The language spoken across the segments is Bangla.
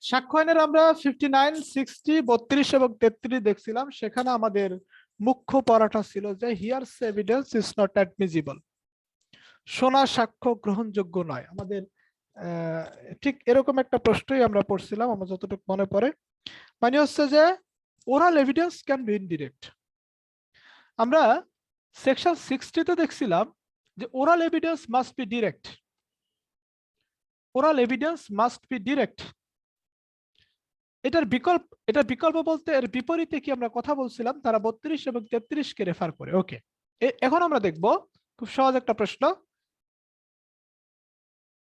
সাক্ষ্য আইনের আমরা 59, 60, 32 এবং 33 দেখছিলাম। সেখানে আমাদের মুখ্য পড়াটা ছিল যে হিয়ার্স এভিডেন্স ইজ নট অ্যাডমিজিবল, শোনা সাক্ষ্য গ্রহণযোগ্য নয়। আমাদের ঠিক এরকম একটা প্রশ্নই আমরা পড়ছিলাম, আমার যতটুকু মনে পড়ে। মানে হচ্ছে যে oral evidence can B indirect. আমরা সেকশন 60-তে দেখছিলাম যে oral evidence must be direct, oral evidence must be direct. এটার বিকল্প বলতে এর বিপরীতে কি আমরা কথা বলছিলাম, তারা 32 এবং 33 কে রেফার করে। ওকে, এখন আমরা দেখব খুব সহজ একটা প্রশ্ন।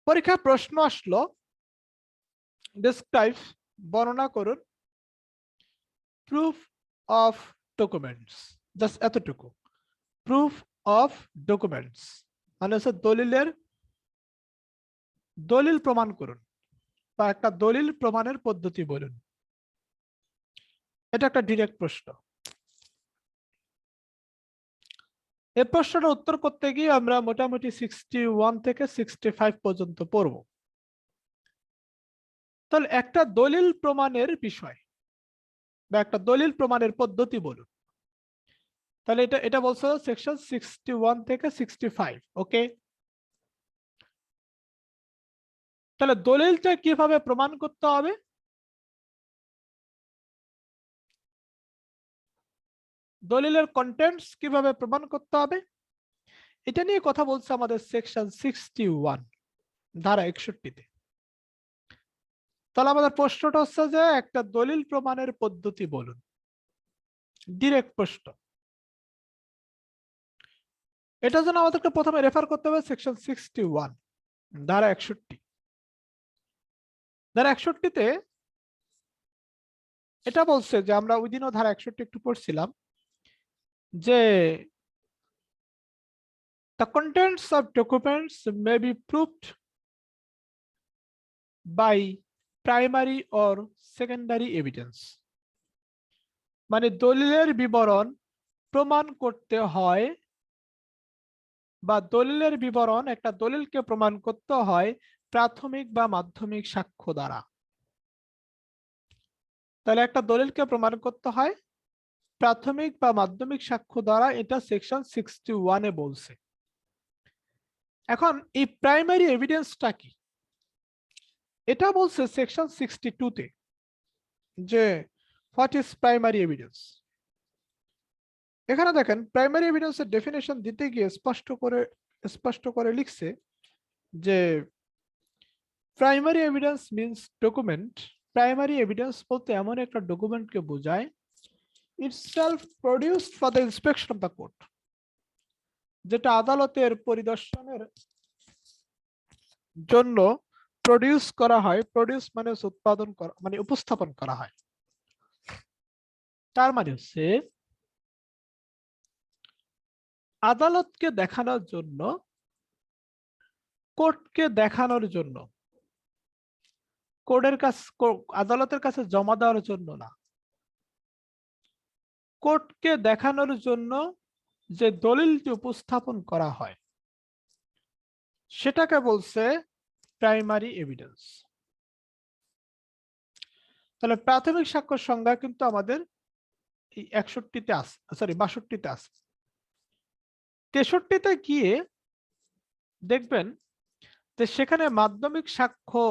পরীক্ষায় প্রশ্ন আসলো, ডেসক্রাইব, বর্ণনা করুন, প্রুফ অফ ডকুমেন্টস, জাস্ট এতটুকু, প্রুফ অফ ডকুমেন্টস মানে হচ্ছে দলিল প্রমাণ করুন বা একটা দলিল প্রমাণের পদ্ধতি বলুন। এটা একটা ডিরেক্ট প্রশ্ন। এই প্রশ্নটা উত্তর করতে গিয়ে আমরা মোটামুটি 61 থেকে 65 পর্যন্ত পড়ব। তাহলে একটা দলিল প্রমাণের বিষয় বা একটা দলিল প্রমাণের পদ্ধতি বলুন। তাহলে এটা বলছো সেকশন 61 থেকে 65। ওকে, তাহলে দলিলটা কিভাবে প্রমাণ করতে হবে? দলিলের কন্টেন্টস কিভাবে প্রমাণ করতে হবে এটা নিয়ে কথা বলছে আমাদের সেকশন 61 ধারা 61-তে। তাহলে আমাদের প্রশ্নটা হচ্ছে যে একটা দলিল প্রমাণের পদ্ধতি বলুন, ডিরেক্ট প্রশ্ন। এটার জন্য আমাদেরকে প্রথমে রেফার করতে হবে সেকশন 61 ধারা 61। ধারা 61-তে এটা বলছে যে আমরা ওই দিনও ধারা 61 একটু পড়ছিলাম যে the contents of documents may be proved by primary or secondary evidence। মানে দলিলের বিবরণ প্রমাণ করতে হয় বা দলিলের বিবরণ একটা দলিলকে প্রমাণ করতে হয় প্রাথমিক বা মাধ্যমিক সাক্ষ্য দ্বারা। তাহলে একটা দলিলকে প্রমাণ করতে হয় প্রাথমিক বা মাধ্যমিক সাক্ষ্য দ্বারা, এটা সেকশন 61-এ বলছে। এখন এই প্রাইমারি এভিডেন্সটা কি এটা বলছে সেকশন 62-তে যে হোয়াট ইজ প্রাইমারি এভিডেন্স। এখানে দেখেন প্রাইমারি এভিডেন্সের ডেফিনেশন দিতে গিয়ে স্পষ্ট করে লিখছে যে primary evidence means document. Primary evidence বলতে এমন একটা ডকুমেন্টকে বোঝায় itself produced for the inspection of the court, যেটা আদালতের পরিদর্শনের জন্য প্রডিউস করা হয়। প্রডিউস মানে উৎপাদন করা, মানে উপস্থাপন করা হয়। তার মানে হচ্ছে আদালতকে দেখানোর জন্য, কোর্টকে দেখানোর জন্য, কোর্টের কাছে, আদালতের কাছে জমা দেওয়ার জন্য না, কোর্টকে দেখানোর জন্য যে দলিলটি উপস্থাপন করা হয় সেটাকে বলছে প্রাইমারি এভিডেন্স। তাহলে প্রাথমিক সাক্ষ্যের সংজ্ঞা কিন্তু আমাদের এই 61-তে আছে, সরি 62-তে আছে। 63-তে গিয়ে দেখবেন যে সেখানে মাধ্যমিক সাক্ষ্য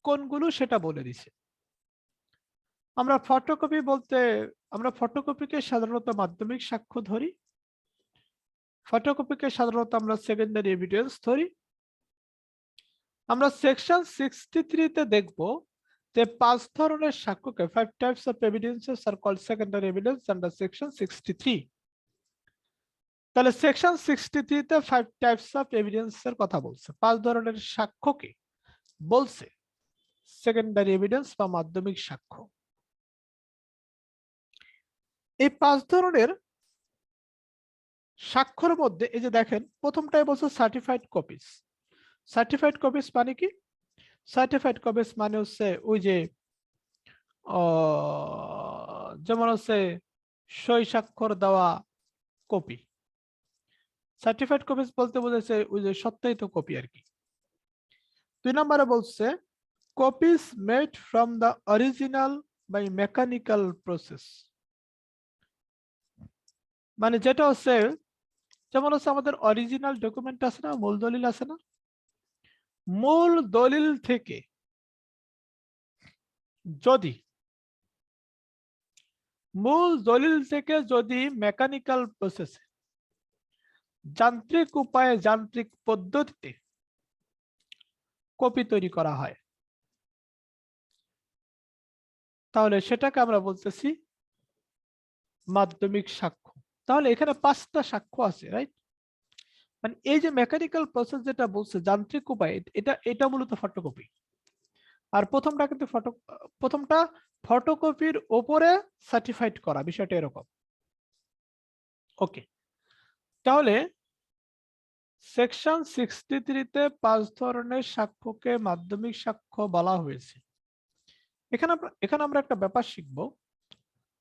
কোনগুলো সেটা বলে দিছে। আমরা ফটোকপিকে সাধারণত মাধ্যমিক সাক্ষ্য ধরি, ফটোকপিকে সাধারণত আমরা সেকেন্ডারি এভিডেন্স ধরি। আমরা সেকশন 63-তে দেখব যে 5 ধরনের সাক্ষ্যকে, 5 types of evidences are called secondary evidence under section 63। তাহলে সেকশন 63-তে 5 টাইপস অফ এভিডেন্সের কথা বলছে, 5 ধরনের সাক্ষ্যকে বলছে সেকেন্ডারি এভিডেন্স বা মাধ্যমিক সাক্ষ্য। এই 5 ধরনের সাক্ষ্যের মধ্যে এই যে দেখেন প্রথমটাই বলছে সার্টিফাইড কপিস। সার্টিফাইড কপিস মানে কি? সার্টিফাইড কপিস মানে হচ্ছে ওই যে যেমন হচ্ছে সই স্বাক্ষর দেওয়া কপি। সার্টিফাইড কপিস বলতে বোঝাচ্ছে ওই যে সত্যায়িত কপি আর কি। 2 নম্বরে বলছে copies made from the original by mechanical process। মানে যেটা হচ্ছে, যেমন হচ্ছে আমাদের অরিজিনাল ডকুমেন্ট আছে না, মূল দলিল আছে না, মূল দলিল থেকে যদি মেকানিক্যাল প্রসেসে, যান্ত্রিক উপায়ে, যান্ত্রিক পদ্ধতিতে কপি তৈরি করা হয়, তাহলে সেটাকে আমরা বলতেছি মাধ্যমিক সাক্ষ্য। তাহলে এখানে 5টা সাক্ষ্য আছে, রাইট? মানে এই যে মেকানিক্যাল প্রসেস যেটা বলছে, যান্ত্রিক উপায়, এটা মূলত ফটোকপি। আর প্রথমটা ফটোকপির উপরে সার্টিফাইড করা, বিষয়টা এরকম। ওকে, তাহলে সেকশন 63 তে 5 ধরনের সাক্ষ্যকে মাধ্যমিক সাক্ষ্য বলা হয়েছে। এখানে আমরা একটা ব্যাপার শিখবো,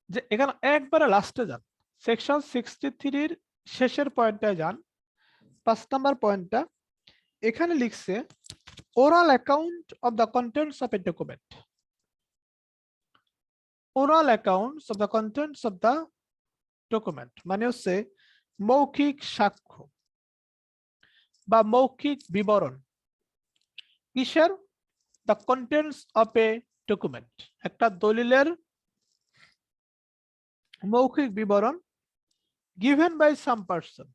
যে এখানে একবারে লাস্টে যান, সেকশন 63 শেষের পয়েন্টে যান, 5 নাম্বার পয়েন্টটা। এখানে লিখছে oral account of the contents of A document. Oral accounts of the contents of the document মানে হচ্ছে মৌখিক সাক্ষ্য বা মৌখিক বিবরণ। কিসের? The contents of A document, একটা দলিলের মৌখিক বিবরণ, গিভেন বাই সাম পারসন,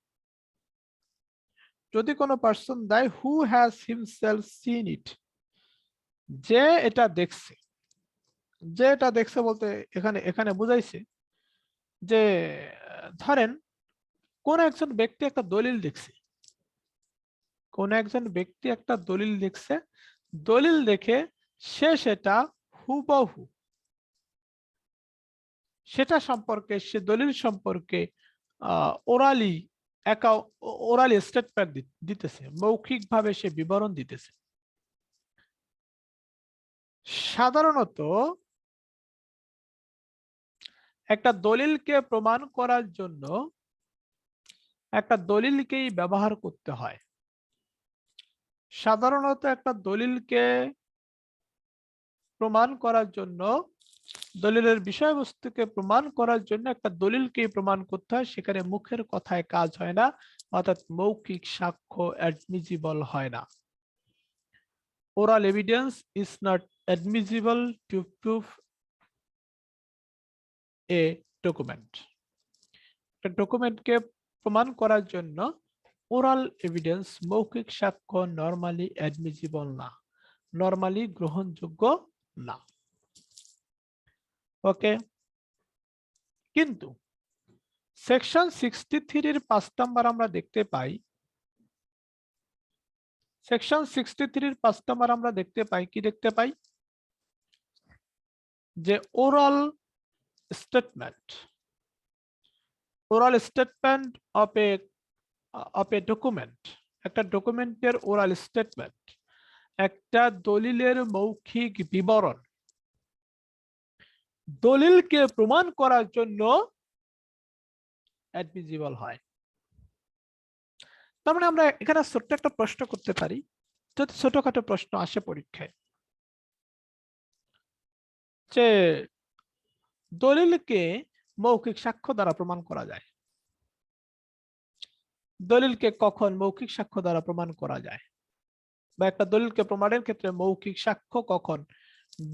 যদি কোনো পারসন দেয়, হু হ্যাজ হিমসেলফ সিন ইট, যে এটা দেখছে। যে এটা দেখছে বলতে এখানে বুঝাইছে যে ধরেন কোন একজন ব্যক্তি একটা দলিল দেখছে, দলিল দেখে সে সেটা হুবহু সেটা সম্পর্কে, সে দলিল সম্পর্কে ওরালি স্টেটমেন্ট দিতেছে, মৌখিকভাবে সে বিবরণ দিতেছে। সাধারণত একটা দলিলকে প্রমাণ করার জন্য একটা দলিলকেই ব্যবহার করতে হয়। সাধারণত একটা দলিলকে প্রমাণ করার জন্য, দলিলের বিষয়বস্তুকে প্রমাণ করার জন্য একটা দলিলকেই প্রমাণ করতে হয়, সেখানে মুখের কথায় কাজ হয় না, অর্থাৎ মৌখিক সাক্ষ্য অ্যাডমিজিবল হয় না। Oral evidence is not অ্যাডমিজিবল two prove A document. একটা ডকুমেন্টকে প্রমাণ করার জন্য ওরাল এভিডেন্স, মৌখিক সাক্ষ্য নরমালি অ্যাডমিজিবল না, নরমালি গ্রহণযোগ্য না। ওকে, কিন্তু সেকশন 63 5 নাম্বার আমরা দেখতে পাই, সেকশন 63 5 নাম্বার আমরা দেখতে পাই, কি দেখতে পাই? যে oral statement of A document, একটা ডকুমেন্টের ওরাল স্টেটমেন্ট, একটা দলিলের মৌখিক বিবরণ, দলিলকে প্রমাণ করার জন্য অ্যাডমিজিবল হয়। তার মানে আমরা এখানে ছোট্ট একটা প্রশ্ন করতে পারি, যদি ছোটখাটো প্রশ্ন আসে পরীক্ষায়, যে দলিলকে মৌখিক সাক্ষ্য দ্বারা প্রমাণ করা যায়, দলিলকে কখন মৌখিক সাক্ষ্য দ্বারা প্রমাণ করা যায়, বা একটা দলিলকে প্রমাণের ক্ষেত্রে মৌখিক সাক্ষ্য কখন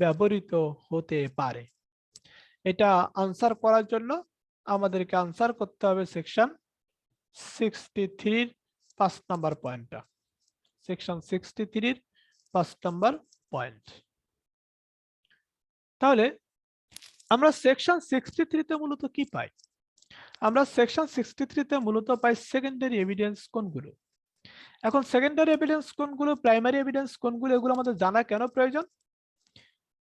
ব্যবহৃত হতে পারে, এটা আনসার করার জন্য আমাদেরকে আনসার করতে হবে সেকশন 63 5 নাম্বার পয়েন্টটা, সেকশন 63 5 নাম্বার পয়েন্ট। তাহলে আমরা সেকশন 63 তে মূলত কি পাই? আমরা সেকশন 63 তে মূলত পাই সেকেন্ডারি এভিডেন্স কোনগুলো। এখন সেকেন্ডারি এভিডেন্স কোনগুলো, প্রাইমারি এভিডেন্স কোনগুলো, এগুলো আমাদের জানা কেন প্রয়োজন?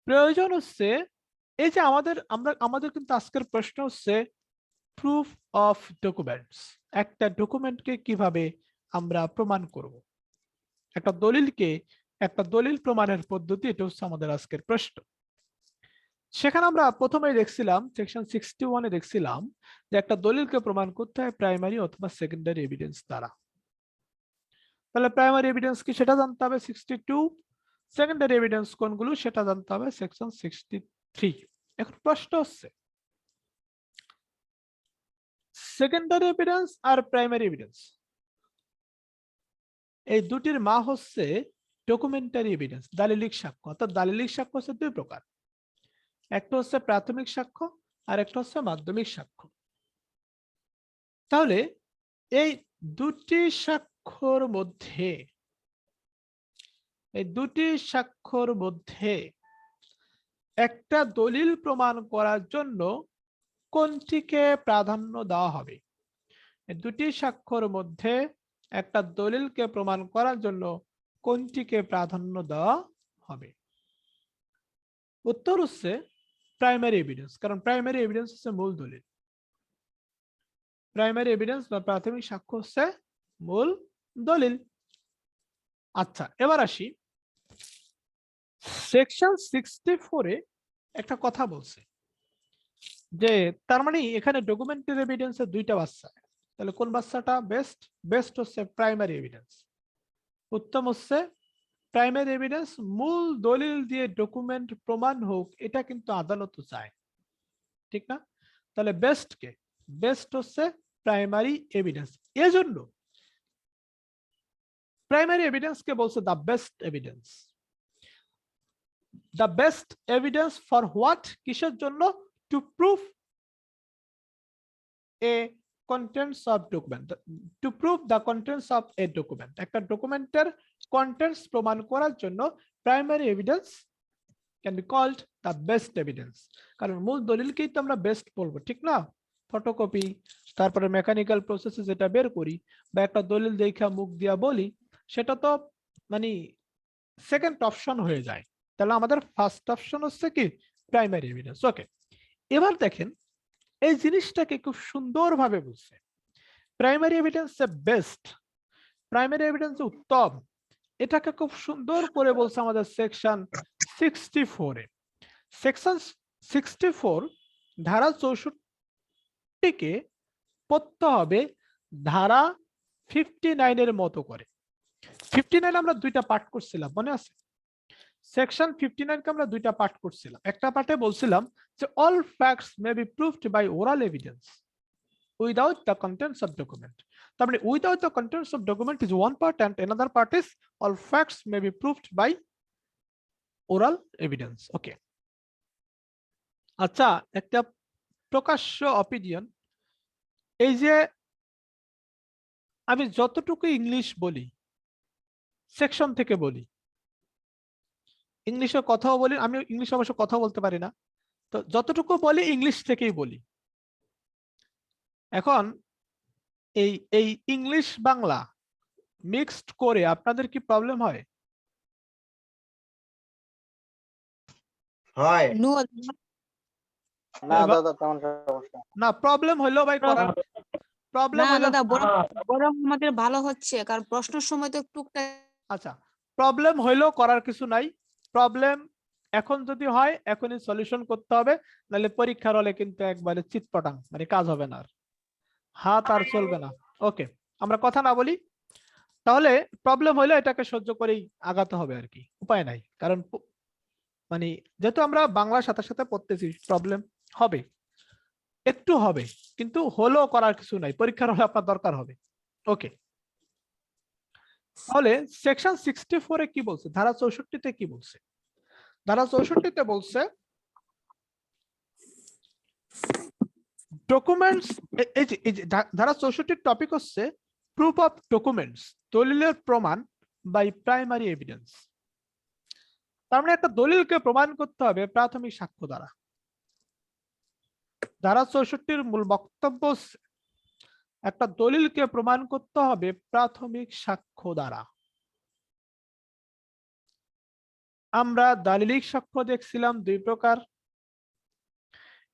প্রয়োজন হচ্ছে এই যে আমাদের কিন্তু আজকের প্রশ্ন হচ্ছে প্রুফ অফ ডকুমেন্টস, একটা ডকুমেন্টকে কিভাবে আমরা প্রমাণ করব, একটা দলিল প্রমাণের পদ্ধতি, এটা হচ্ছে আমাদের আজকের প্রশ্ন। সেখানে আমরা প্রথমে দেখছিলাম, সেকশন 61 দেখছিলাম যে একটা দলিলকে প্রমাণ করতে হয় প্রাইমারি অথবা সেকেন্ডারি এভিডেন্স দ্বারা। তাহলে প্রাইমারি এভিডেন্স কি সেটা জানতে হবে 62, সেকেন্ডারি এভিডেন্স কোনগুলো সেটা জানতে হবে সেকশন 63। এখন প্রশ্ন হচ্ছে সেকেন্ডারি এভিডেন্স আর প্রাইমারি এভিডেন্স এই দুটির মা হচ্ছে ডকুমেন্টারি এভিডেন্স, দালিলিক সাক্ষ্য। অর্থাৎ দালিলিক সাক্ষ্য হচ্ছে দুই প্রকার, একটা হচ্ছে প্রাথমিক সাক্ষ্য আর একটা হচ্ছে মাধ্যমিক সাক্ষ্য। তাহলে এই দুটি সাক্ষ্যর মধ্যে একটা দলিল প্রমাণ করার জন্য কোনটিকে প্রাধান্য দেওয়া হবে? এই দুটি সাক্ষ্যর মধ্যে একটা দলিলকে প্রমাণ করার জন্য কোনটিকে প্রাধান্য দেওয়া হবে? উত্তর হচ্ছে প্রাইমারি এভিডেন্স, কারণ প্রাইমারি এভিডেন্স হচ্ছে মূল দলিল। প্রাইমারি এভিডেন্স বা প্রাথমিক সাক্ষ্য হচ্ছে মূল দলিল। আচ্ছা, এবার আসি সেকশন 64 এ একটা কথা বলছে যে তার মানে এখানে ডকুমেন্টারি এভিডেন্সের দুইটা বাচ্চা, তাহলে কোন বাচ্চাটা বেস্ট? বেস্ট হচ্ছে প্রাইমারি এভিডেন্স। উত্তম হচ্ছে প্রাইমারি এভিডেন্স। মূল দলিল দিয়ে ডকুমেন্ট প্রমাণ হোক এটা কিন্তু আদালত চায়, ঠিক না? তাহলে বেস্ট কে? বেস্ট হচ্ছে প্রাইমারি এভিডেন্স। এজন্য প্রাইমারি এভিডেন্স কে বলছে the best evidence. The best evidence for what? কিসের জন্য? To prove a contents of document, to prove the contents of a document। একটা ডকুমেন্টের কন্টেন্টস প্রমাণ করার জন্য primary evidence can be called the best evidence. কারণ মূল দলিলকেই তো আমরা বেস্ট বলবো, ঠিক না? ফটোকপি, তারপরে মেকানিক্যাল প্রসেসে যেটা বের করি বা একটা দলিল দেখা মুখ দিয়া বলি, সেটা তো মানে সেকেন্ড অপশন হয়ে যায়। তাহলে আমাদের ফার্স্ট অপশন হচ্ছে কি? Primary evidence. ওকে, এবার দেখেন এই জিনিসটাকে খুব সুন্দরভাবে বলছে। Primary evidence best, primary evidence উত্তম, এটাকে খুব সুন্দর করে বলছে আমাদের সেকশন 64 এ। সেকশন 64 ধারা 64 কে পড়তে হবে ধারা 59 এর মতো করে। 59 আমরা দুইটা পার্ট করছিলাম, মনে আছে? সেকশন 59 কে আমরা দুইটা পার্ট করছিলাম। একটা পার্টে বলছিলাম যে all facts may be proved by oral evidence without the contents of document. তার মানে without the contents of document is one part and another part is all facts may be proved by oral evidence. Okay, আচ্ছা, একটা প্রকাশ্য অপিনিয়ন, এই যে আমি যতটুকু ইংলিশ বলি সেকশন থেকে বলি, ইংলিশে কথাও বলি, আমি ইংলিশ অবশ্য কথা বলতে পারি না, তো যতটুকু বলি ইংলিশ থেকেই বলি। এখন এই এই ইংলিশ বাংলা মিক্সড করে আপনাদের কি প্রবলেম হয়? হয় না দাদা, তেমন সমস্যা না, প্রবলেম হইলো ভাই করার প্রবলেম না হইলো। দাদা, বরং আমাদের ভালো হচ্ছে, কারণ প্রশ্নের সময় তো টুকটাক। আচ্ছা, প্রবলেম হইলো করার কিছু নাই। প্রবলেম এখন যদি হয় এখনই সলিউশন করতে হবে, নাহলে পরীক্ষার হলে কিন্তু একবারে চিৎপটাং, মানে কাজ হবে না, আর হাত আর চলবে না। ওকে, আমরা কথা না বলি, তাহলে প্রবলেম হইলে এটাকে সহ্য করেই আগাতে হবে আর কি, উপায় নাই। কারণ মানে যেহেতু আমরা বাংলার সাথে সাথে পড়তেছি, প্রবলেম হবে, একটু হবে, কিন্তু হলো করার কিছু নাই, পরীক্ষার হলে আপনার দরকার হবে। ওকে, তাহলে সেকশন 64 এ কি বলছে? ধারা 64 তে কি বলছে? ধারা 64 তে বলছে ডকুমেন্টস, এই যে ধারা 64 টপিক হচ্ছে প্রুফ অফ ডকুমেন্টস, দলিলের প্রমাণ বাই প্রাইমারি এভিডেন্স। তার মানে একটা দলিলকে প্রমাণ করতে হবে প্রাথমিক সাক্ষ্য দ্বারা। ধারা 64 মূল বক্তব্য একটা দলিলকে প্রমাণ করতে হবে প্রাথমিক সাক্ষ্য দ্বারা। আমরা দালিলিক সাক্ষ্য দেখছিলাম দুই প্রকার,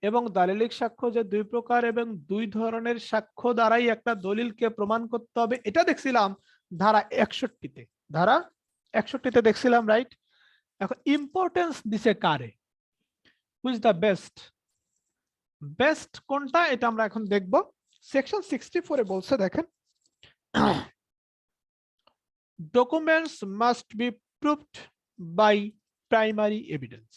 এবং দালিলিক সাক্ষ্য যে দুই প্রকার এবং দুই ধরনের সাক্ষ্য দ্বারাই একটা দলিলকে প্রমাণ করতে হবে, এটা দেখছিলাম ধারা 61 তে। ধারা 61 তে দেখছিলাম, রাইট? এখন ইম্পর্টেন্স দিছে কারে, হুইচ দ্য বেস্ট, বেস্ট কোনটা এটা আমরা এখন দেখব। সেকশন 64 এ বলছে, দেখেন, documents must be proved by primary evidence.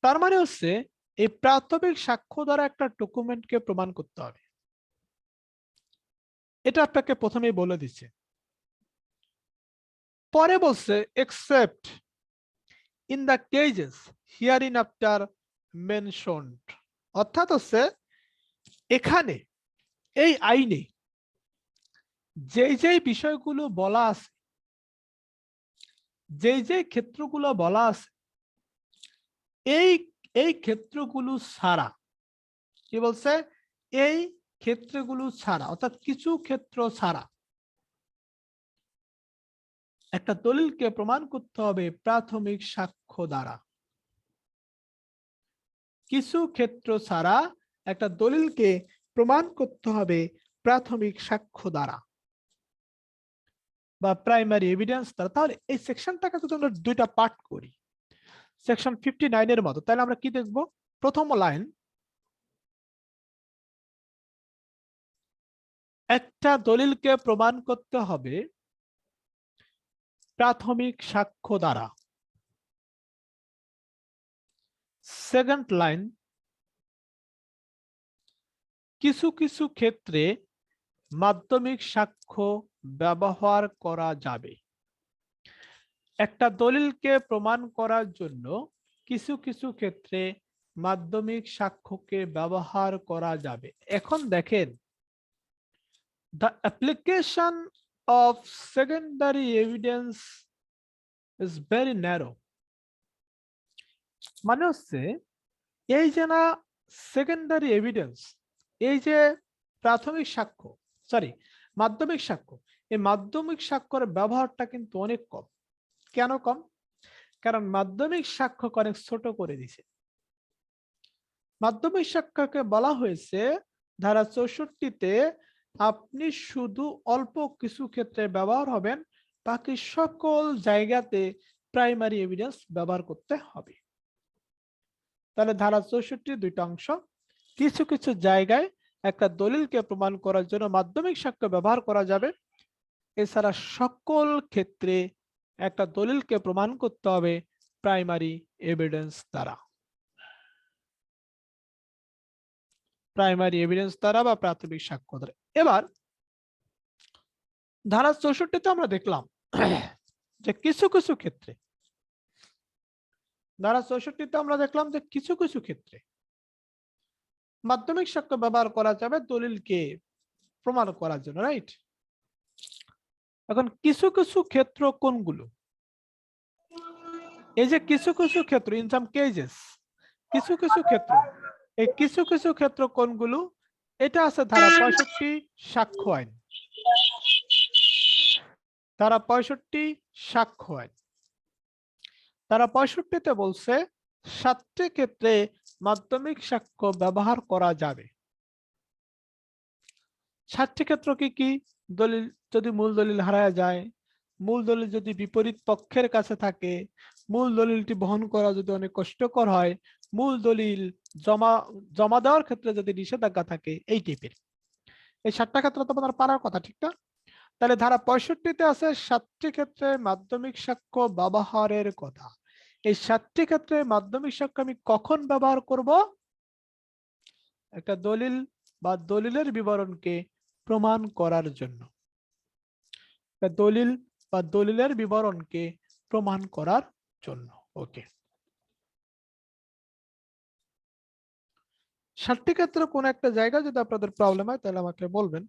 তার মানে হচ্ছে এই প্রাথমিক সাক্ষ্য দ্বারা একটা ডকুমেন্টকে প্রমাণ করতে হবে, এটা আপনাকে প্রথমেই বলে দিচ্ছে। পরে বলছে except in the cases hereinafter mentioned, অর্থাৎ হচ্ছে এখানে এই আইনে যেই বিষয়গুলো বলা আছে, যেই ক্ষেত্রগুলো বলা আছে, এই এই ক্ষেত্রগুলো ছাড়া, কি বলছে, এই ক্ষেত্রগুলো ছাড়া অর্থাৎ কিছু ক্ষেত্র ছাড়া একটা দলিলকে প্রমাণ করতে হবে প্রাথমিক সাক্ষ্য দ্বারা। কিছু ক্ষেত্র ছাড়া একটা দলিলকে প্রমাণ করতে হবে প্রাথমিক সাক্ষ্য দ্বারা বা প্রাইমারি এভিডেন্স দ্বারা। তাহলে এই সেকশনটাকে যদি আমরা দুইটা পার্ট করি, সেকশন 59 এর মতো, তাহলে আমরা কি দেখব? প্রথম লাইন, একটা দলিলকে প্রমাণ করতে হবে প্রাথমিক সাক্ষ্য দ্বারা। সেকেন্ড লাইন, কিছু কিছু ক্ষেত্রে মাধ্যমিক সাক্ষ্য ব্যবহার করা যাবে। একটা দলিলকে প্রমাণ করার জন্য কিছু কিছু ক্ষেত্রে মাধ্যমিক সাক্ষ্যকে ব্যবহার করা যাবে। এখন দেখেন, the application of secondary evidence is very narrow, মানে হচ্ছে এই যে না সেকেন্ডারি এভিডেন্স, এই যে প্রাথমিক সাক্ষ্য, সরি মাধ্যমিক সাক্ষ্য, এই মাধ্যমিক সাক্ষ্যের ব্যবহারটা কিন্তু অনেক কম। কেন কম? কারণ মাধ্যমিক সাক্ষ্যকে অনেক ছোট করে দিছে। মাধ্যমিক সাক্ষ্যকে বলা হয়েছে ধারা 64-তে আপনি শুধু অল্প কিছু ক্ষেত্রে ব্যবহার হবেন, বাকি সকল জায়গাতে প্রাইমারি এভিডেন্স ব্যবহার করতে হবে। তাহলে ধারা 64 দুইটা অংশ, কিছু কিছু জায়গায় একটা দলিলকে প্রমাণ করার জন্য মাধ্যমিক সাক্ষ্য ব্যবহার করা যাবে, এছাড়া সকল ক্ষেত্রে একটা দলিলকে প্রমাণ করতে হবে প্রাইমারি এভিডেন্স দ্বারা। প্রাইমারি এভিডেন্স দ্বারা বা প্রাথমিক সাক্ষ্য দ্বারা। এবার ধারা 64-তে আমরা দেখলাম যে কিছু কিছু ক্ষেত্রে, ধারা 64-তে আমরা দেখলাম যে কিছু কিছু ক্ষেত্রে মাধ্যমিক সাক্ষ্য ব্যবহার করা যাবে দলিলকে প্রমাণ করার জন্য, রাইট? এখন কিছু কিছু ক্ষেত্র কোনগুলো? এই যে কিছু কিছু ক্ষেত্র, ইন সাম কেজেস, কিছু কিছু ক্ষেত্র, এই কিছু কিছু ক্ষেত্র কোনগুলো? এটা আছে ধারা 65 সাক্ষ্য আইন, ধারা 65 সাক্ষ্য আইন। ধারা 65-তে বলছে 7টি ক্ষেত্রে মাধ্যমিক সাক্ষ্য ব্যবহার করা যাবে। 7টি ক্ষেত্র কি কি? দলিল যদি মূল দলিল হারায় যায়, মূল দলিল যদি বিপরীত পক্ষের কাছে থাকে, মূল দলিলটি বহন করা যদি অনেক কষ্টকর হয়, মূল দলিল জমা দেওয়ার ক্ষেত্রে যদি নিষেধাজ্ঞা থাকে, এই টাইপের এই 7টা ক্ষেত্র তো আপনার পারার কথা, ঠিক না? তাহলে ধারা 65-তে আছে 7টি ক্ষেত্রে মাধ্যমিক সাক্ষ্য ব্যবহারের কথা। এই 7টি ক্ষেত্রে মাধ্যমিক সাক্ষ্য আমি কখন ব্যবহার করব? একটা দলিল বা দলিলের বিবরণকে প্রমাণ করার জন্য, দলিল বা দলিলের বিবরণকে প্রমাণ করার জন্য। ওকে, 7টি ক্ষেত্রে কোন একটা জায়গা যদি আপনাদের প্রবলেম হয় তাহলে আমাকে বলবেন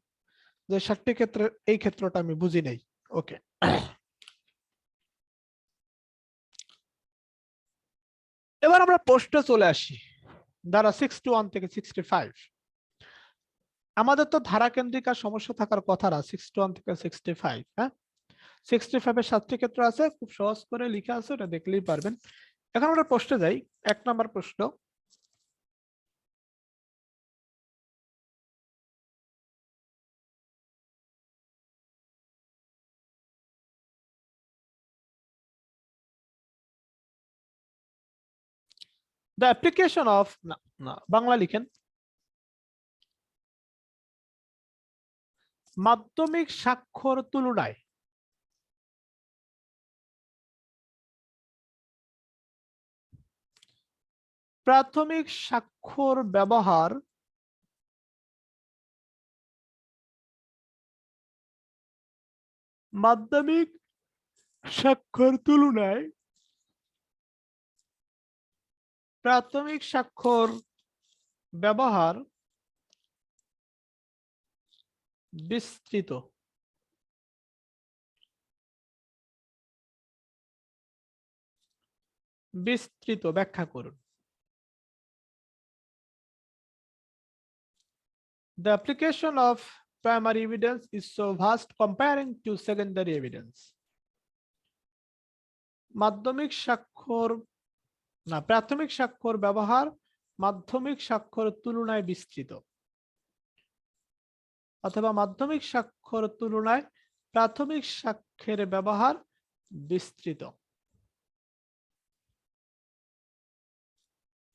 যে 7টি ক্ষেত্রে এই ক্ষেত্রটা আমি বুঝি নাই। ওকে, এবার আমরা প্রশ্নে চলে আসি। ধারা 61 থেকে 65, আমাদের তো ধারা কেন্দ্রিক আর সমস্যা থাকার কথা না। 61 থেকে 65, হ্যাঁ, 65-এর 7টি ক্ষেত্র আছে, খুব সহজ করে লিখা আছে, ওটা দেখলেই পারবেন। এখন আমরা প্রশ্নে যাই। 1 নম্বর প্রশ্ন, the application of, না বাংলা লিখেন, মাধ্যমিক সাক্ষ্যর তুলনায় প্রাথমিক স্বাক্ষর ব্যবহার মাধ্যমিক স্বাক্ষর তুলনায় প্রাথমিক স্বাক্ষর ব্যবহার বিস্তৃত। বিস্তৃত ব্যাখ্যা করুন। The application of primary evidence is so vast comparing to secondary evidence. মাধ্যমিক স্বাক্ষর না প্রাথমিক স্বাক্ষর ব্যবহার মাধ্যমিক স্বাক্ষর তুলনায় বিস্তৃত, অথবা মাধ্যমিক স্বাক্ষর তুলনায় প্রাথমিক সাক্ষ্যের ব্যবহার বিস্তৃত।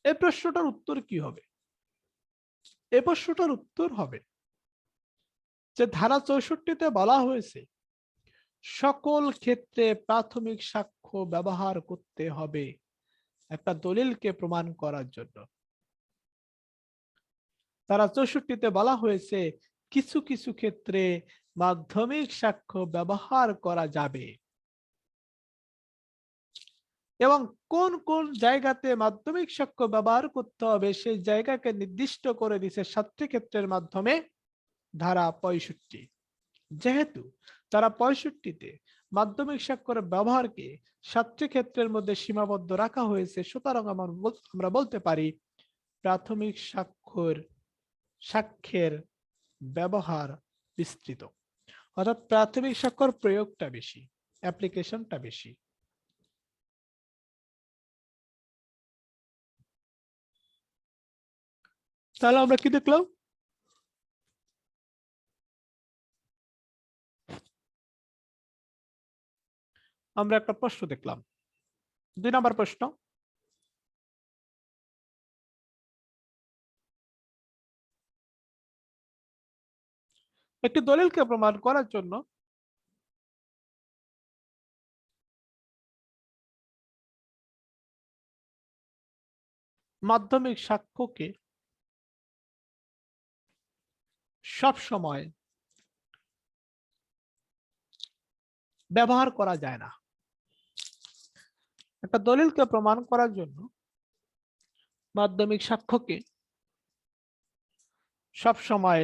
এই প্রশ্নটার উত্তর কি হবে? এই প্রশ্নটার উত্তর হবে যে ধারা ৬৪-তে বলা হয়েছে সকল ক্ষেত্রে প্রাথমিক সাক্ষ্য ব্যবহার করতে হবে একটা দলিলকে প্রমাণ করার জন্য। ধারা ৬৪-তে বলা হয়েছে কিছু কিছু ক্ষেত্রে মাধ্যমিক সাক্ষ্য ব্যবহার করা যাবে, এবং কোন কোন জায়গাতে মাধ্যমিক সাক্ষ্য ব্যবহার করতে হবে সেই জায়গাকে নির্দিষ্ট করে দিছে ৭টি ক্ষেত্রের মাধ্যমে ধারা ৬৫। যেহেতু ধারা ৬৫-তে মাধ্যমিক স্বাক্ষরের ব্যবহারকে ৭টি ক্ষেত্রের মধ্যে সীমাবদ্ধ রাখা হয়েছে, সুতরাং আমরা বলতে পারি প্রাথমিক সাক্ষ্যের ব্যবহার বিস্তৃত, অর্থাৎ প্রাথমিক স্বাক্ষর প্রয়োগটা বেশি, অ্যাপ্লিকেশনটা বেশি। তাহলে আমরা কি দেখলাম? আমরা একটা প্রশ্ন দেখলাম। ২ নম্বর প্রশ্ন, একটি দলিলকে প্রমাণ করার জন্য মাধ্যমিক সাক্ষ্যকে সব সময় ব্যবহার করা যায় না। একটা দলিলকে প্রমাণ করার জন্য মাধ্যমিক সাক্ষ্যকে সব সময়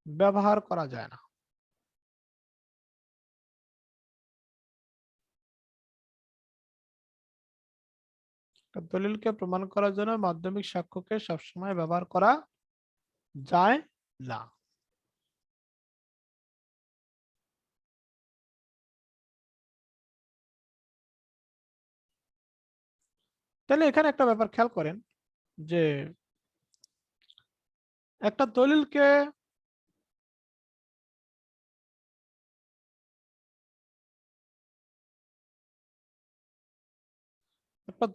ব্যবহার করা যায় না। একটা দলিলকে প্রমাণ করার জন্য মাধ্যমিক সাক্ষ্যকে সবসময় ব্যবহার করা যায় না। তাহলে এখানে একটা ব্যাপার খেয়াল করেন যে একটা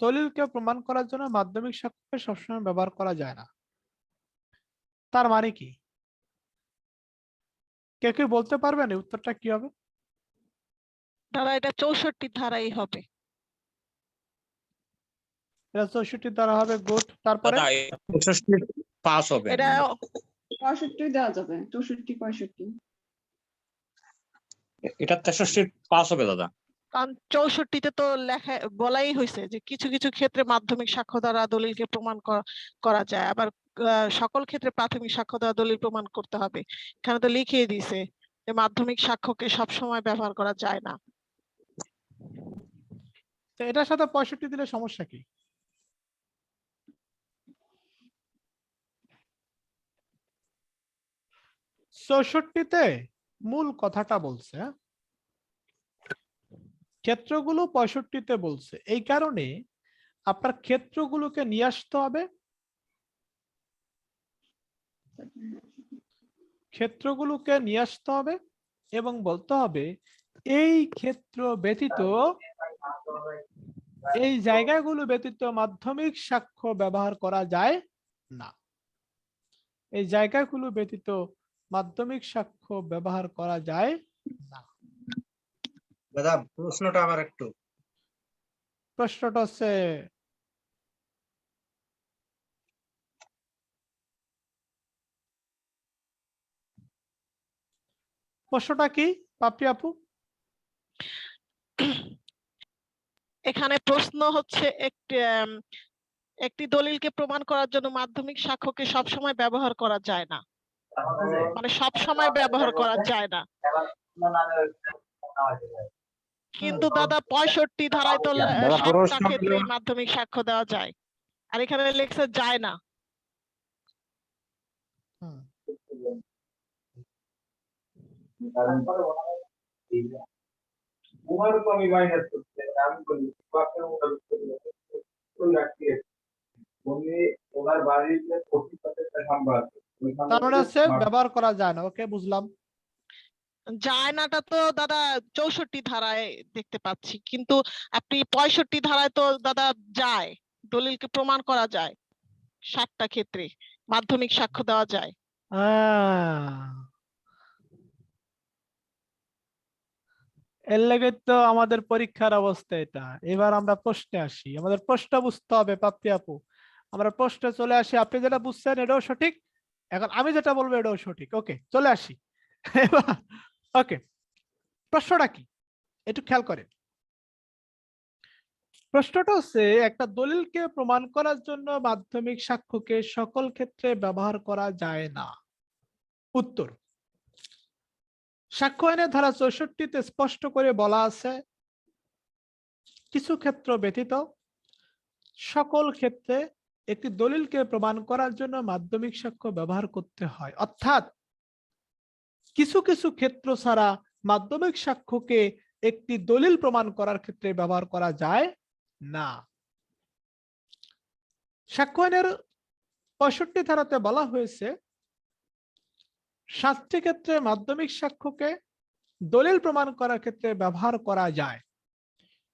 দলিলকে প্রমাণ করার জন্য মাধ্যমিক সাক্ষ্যকে সবসময় ব্যবহার করা যায় না। তার মানে কি? কে কে বলতে পারবেন এই উত্তরটা কি হবে? দাদা এটা ৬৪ ধারাই হবে। এটা ৬৪ দ্বারা হবে। গুড। তারপরে দাদা ৬৪ পাস হবে। এটা ৬৫ দেওয়া যাবে, ৬৪ ৬৫। এটা ৬৩ পাস হবে দাদা। কারণ ৬৪-তে তো লেখা বলাই হয়েছে যে কিছু কিছু ক্ষেত্রে মাধ্যমিক সাক্ষ্য দ্বারা দলিলকে প্রমাণ করা যায়, আবার সকল ক্ষেত্রে প্রাথমিক সাক্ষ্য দ্বারা দলিল প্রমাণ করতে হবে। এখানে তো লিখিয়ে দিয়েছে যে মাধ্যমিক সাক্ষ্যকে সবসময় ব্যবহার করা যায় না। তো এটার সাথে ৬৫ দিলে সমস্যা কি? তে মূল কথাটা বলছে, ক্ষেত্রগুলো ৬৫-তে বলছে। এই কারণে আপনার ক্ষেত্রগুলোকে নিয়ে আসতে হবে, এবং বলতে হবে এই ক্ষেত্র ব্যতীত, এই জায়গাগুলো ব্যতীত মাধ্যমিক সাক্ষ্য ব্যবহার করা যায় না। এই জায়গাগুলো ব্যতীত মাধ্যমিক সাক্ষ্য ব্যবহার করা যায় না। দাদা প্রশ্নটা আমার একটু, প্রশ্নটা হচ্ছে প্রশ্নটা কি পাপড়ি আপু? এখানে প্রশ্ন হচ্ছে একটি দলিলকে প্রমাণ করার জন্য মাধ্যমিক সাক্ষ্যকে সবসময় ব্যবহার করা যায় না, মানে সব সময় ব্যবহার করা যায় না। কিন্তু দাদা 65 ধারায় তো দাদা, 7টা প্রশ্ন হলো- ক্ষেত্রেই মাধ্যমিক সাক্ষ্য দেওয়া যায়, আর এখানে লেখছে যায় না। হুম। তার মানে হচ্ছে ব্যবহার করা যায় না। ওকে, বুঝলাম। যায় নাটা তো দাদা 64 ধারায় দেখতে পাচ্ছি, কিন্তু আপনি 65 ধারায় তো দাদা যায়, দলিলকে প্রমাণ করা যায়, 7টা ক্ষেত্রে মাধ্যমিক সাক্ষ্য দেওয়া যায়। এর লেগে তো আমাদের পরীক্ষার অবস্থা এটা। এবার আমরা প্রশ্নে আসি, আমাদের প্রশ্ন বুঝতে হবে পাপড়ি আপু। আমরা প্রশ্নে চলে আসি। আপনি যেটা বুঝছেন এটাও সঠিক, এখন আমি যেটা বলবো এটাও সঠিক। ওকে, চলে আসি এবার। ওকে, প্রশ্নটা কি একটু খেয়াল করেন। প্রশ্নটা হচ্ছে একটা দলিলকে প্রমাণ করার জন্য মাধ্যমিক সাক্ষ্যকে সকল ক্ষেত্রে ব্যবহার করা যায় না। উত্তর, সাক্ষ্য আইনের ধারা 64-তে স্পষ্ট করে বলা আছে কিছু ক্ষেত্র ব্যতীত সকল ক্ষেত্রে একটি দলিলকে প্রমাণ করার জন্য মাধ্যমিক সাক্ষ্য ব্যবহার করতে হয়। অর্থাৎ কিছু কিছু ক্ষেত্র ছাড়া মাধ্যমিক সাক্ষ্যকে একটি দলিল প্রমাণ করার ক্ষেত্রে ব্যবহার করা যায় না। সাক্ষ্য আইনের 65 ধারাতে বলা হয়েছে 7টি ক্ষেত্রে মাধ্যমিক সাক্ষ্যকে দলিল প্রমাণ করার ক্ষেত্রে ব্যবহার করা যায়।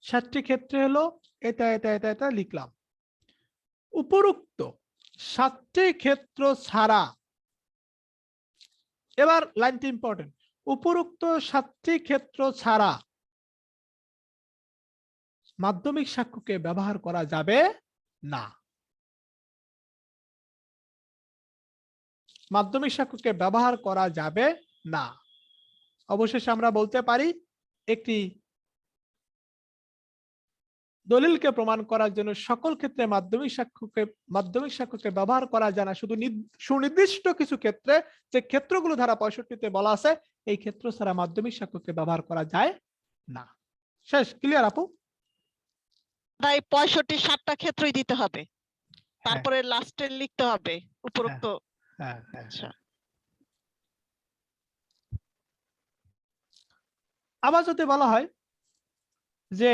7টি ক্ষেত্রে হলো এটা এটা এটা এটা লিখলাম। উপরোক্ত 7টি ক্ষেত্র ছাড়া, এবার লাইনটি ইম্পর্টেন্ট, উপরোক্ত 7টি ক্ষেত্র ছাড়া মাধ্যমিক সাক্ষ্যকে ব্যবহার করা যাবে না। মাধ্যমিক সাক্ষ্যকে ব্যবহার করা যাবে না। অবশেষে আমরা বলতে পারি একটি দলিলকে প্রমাণ করার জন্য সকল ক্ষেত্রে মাধ্যমিক সাক্ষ্যকে ব্যবহার করা যায় না। শুধু সুনির্দিষ্ট কিছু ক্ষেত্রে, যে ক্ষেত্রগুলো ধারা 65-তে বলা আছে, এই ক্ষেত্র ছাড়া মাধ্যমিক সাক্ষ্যকে ব্যবহার করা যায় না। শেষ, ক্লিয়ার আপু? তাই 65 7টা ক্ষেত্রই দিতে হবে, তারপরে লাস্টে লিখতে হবে উপরোক্ত। হ্যাঁ। আচ্ছা, আবার যদি বলা হয় যে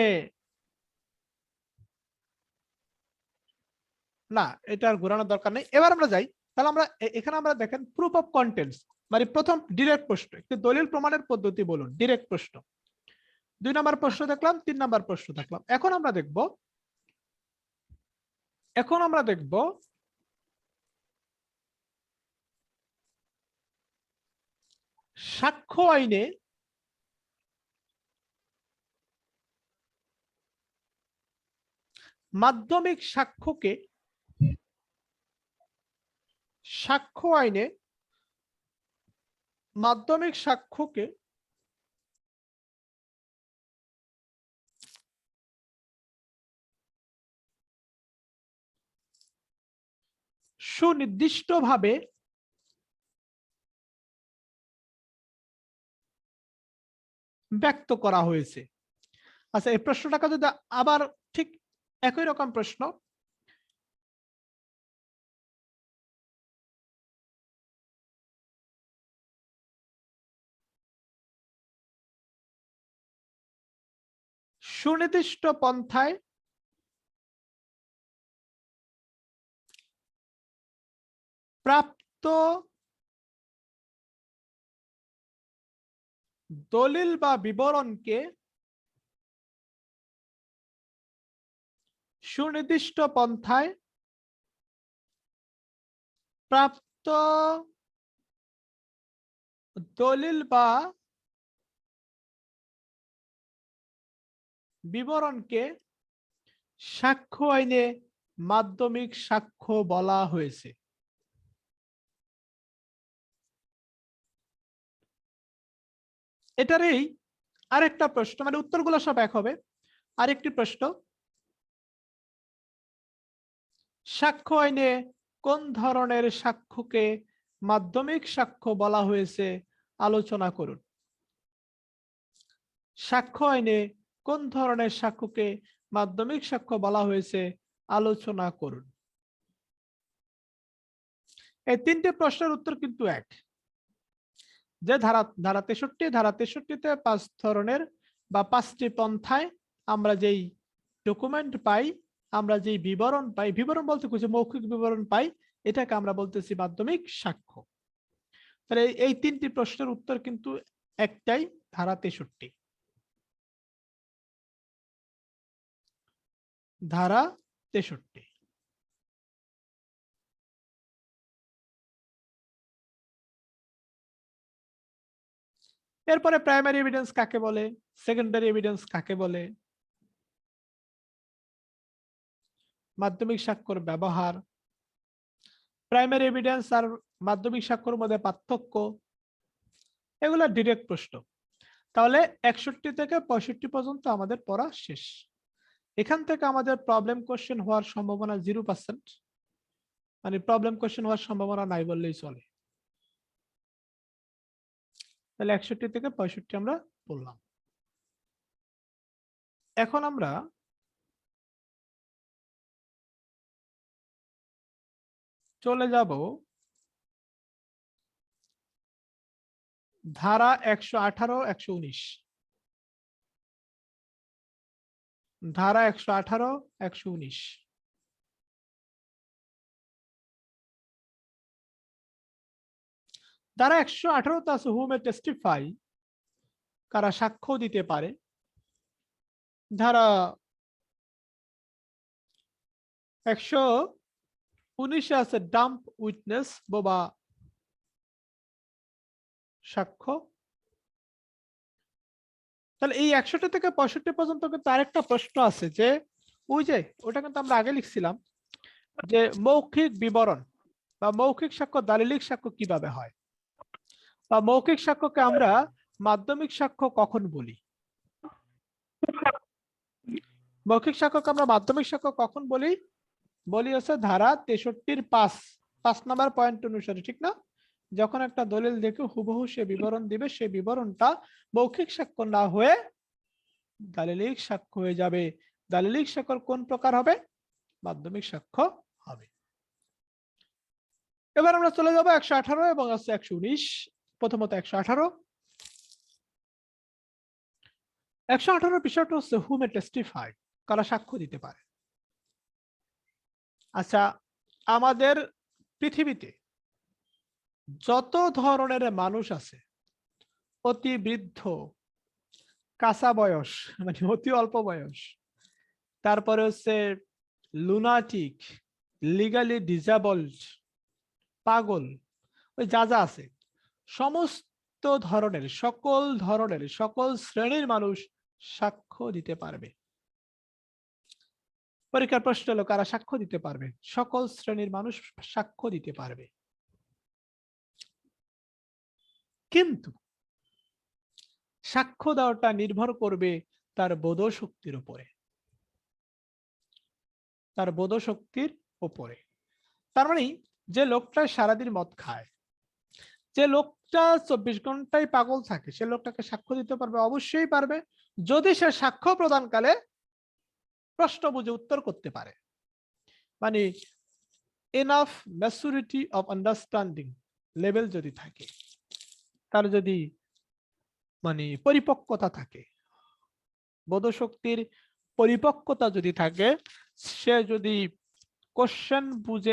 না, এটার ঘোরানোর দরকার নেই, এবার আমরা যাই। তাহলে আমরা এখানে আমরা দেখেন প্রুফ অফ কন্টেন্টস, মানে প্রথম ডিরেক্ট প্রশ্ন, একটি দলিল প্রমাণের পদ্ধতি বলুন, ডিরেক্ট প্রশ্ন। 2 নম্বর প্রশ্ন দেখলাম, 3 নম্বর প্রশ্ন দেখলাম। এখন আমরা দেখব সাক্ষ্য আইনে মাধ্যমিক সাক্ষ্যকে সুনির্দিষ্টভাবে ব্যক্ত করা হয়েছে। আচ্ছা, এই প্রশ্নটাকে যদি আবার ঠিক একই রকম প্রশ্ন, সুনির্দিষ্ট পন্থায় প্রাপ্ত দলিল বা বিবরণকে সুনির্দিষ্ট পন্থায় প্রাপ্ত দলিল বা বিবরণকে সাক্ষ্য আইনে মাধ্যমিক সাক্ষ্য বলা হয়েছে। এটারই আরেকটা প্রশ্ন, মানে উত্তরগুলো সব এক হবে। আরেকটি প্রশ্ন, সাক্ষ্য আইনে কোন ধরনের সাক্ষ্যকে মাধ্যমিক সাক্ষ্য বলা হয়েছে আলোচনা করুন। সাক্ষ্য আইনে কোন ধরনের সাক্ষ্যকে মাধ্যমিক সাক্ষ্য বলা হয়েছে আলোচনা করুন। এই তিনটে প্রশ্নের উত্তর কিন্তু এক। যে ধারা 63তে 5 ধরনের বা 5টি পন্থায় আমরা যেই ডকুমেন্ট পাই, আমরা যেই বিবরণ পাই, বিবরণ বলতে কিছু মৌখিক বিবরণ পাই, এটাকে আমরা বলতেছি মাধ্যমিক সাক্ষ্য। তাহলে এই তিনটি প্রশ্নের উত্তর কিন্তু একটাই, ধারা 63। ধারা 63। এরপরে প্রাইমারি এভিডেন্স কাকে বলে, সেকেন্ডারি এভিডেন্স কাকে বলে, মাধ্যমিক সাক্ষ্যর ব্যবহার, প্রাইমারি এভিডেন্স আর মাধ্যমিক সাক্ষ্যের মধ্যে পার্থক্য, এগুলো ডিরেক্ট প্রশ্ন। তাহলে 61 থেকে 65 পর্যন্ত আমাদের পড়া শেষ। এখান থেকে আমাদের প্রবলেম কোশ্চেন হওয়ার সম্ভাবনা 0%, মানে প্রবলেম কোশ্চেন হওয়ার সম্ভাবনা নাই বললেই চলে। তাহলে 61 থেকে 65 আমরা পড়লাম। এখন আমরা চলে যাব ধারা 118, 119। ধারা 118, 119। ধারা 118 আছে হু মে টেস্টিফাই, কারা সাক্ষ্য দিতে পারে। ধারা 119 আছে ডাম্প উইটনেস, বোবা সাক্ষ্য। তাহলে এই 61 থেকে 65 পর্যন্ত কিন্তু আরেকটা প্রশ্ন আছে, যে ওই যে ওটা কিন্তু আমরা আগে লিখছিলাম, যে মৌখিক বিবরণ বা মৌখিক সাক্ষ্য দালিলিক সাক্ষ্য কিভাবে হয়, বা মৌখিক সাক্ষ্যকে আমরা মাধ্যমিক সাক্ষ্য কখন বলি। মৌখিক সাক্ষ্যকে আমরা মাধ্যমিক সাক্ষ্য কখন বলি? বলি হচ্ছে ধারা 63 5 নাম্বার পয়েন্ট অনুসারে, ঠিক না? যখন একটা দলিল দেখে হুবহু সে বিবরণ দিবে, সে বিবরণটা মৌখিক সাক্ষ্য না হয়ে দালিলিক সাক্ষ্য হয়ে যাবে। দালিলিক সাক্ষ্য কোন প্রকার হবে? মাধ্যমিক সাক্ষ্য হবে। এবার আমরা চলে যাব 118 এবং 119। প্রথমত 118 বিষয়টা হচ্ছে হু মে টেস্টিফাই, কারা সাক্ষ্য দিতে পারে। আচ্ছা, আমাদের পৃথিবীতে যত ধরনের মানুষ আছে, অতি বৃদ্ধ, কাঁচা বয়স মানে অতি অল্প বয়স, তারপরে হচ্ছে লুনাটিক, লিগালি ডিসেবলড, পাগল, ওই যা যা আছে, সমস্ত ধরনের সকল শ্রেণীর মানুষ সাক্ষ্য দিতে পারবে। পরীক্ষার প্রশ্ন হলো কারা সাক্ষ্য দিতে পারবে? সকল শ্রেণীর মানুষ সাক্ষ্য দিতে পারবে, কিন্তু সাক্ষ্য দেওয়াটা নির্ভর করবে তার বোধশক্তির উপরে, তার বোধশক্তির উপরে। তার মানে যে লোকটা সারাদিন মদ খায়, যে লোকটা 24 ঘন্টায় পাগল থাকে, সে লোকটাকে সাক্ষ্য দিতে পারবে? অবশ্যই পারবে, যদি সে সাক্ষ্য প্রদানকালে প্রশ্ন বুঝে উত্তর করতে পারে, মানে enough maturity of understanding level যদি থাকে, তার যদি মানে পরিপক্কতা থাকে, বোধশক্তির পরিপক্কতা যদি থাকে, সে যদি কোশ্চেন বুঝে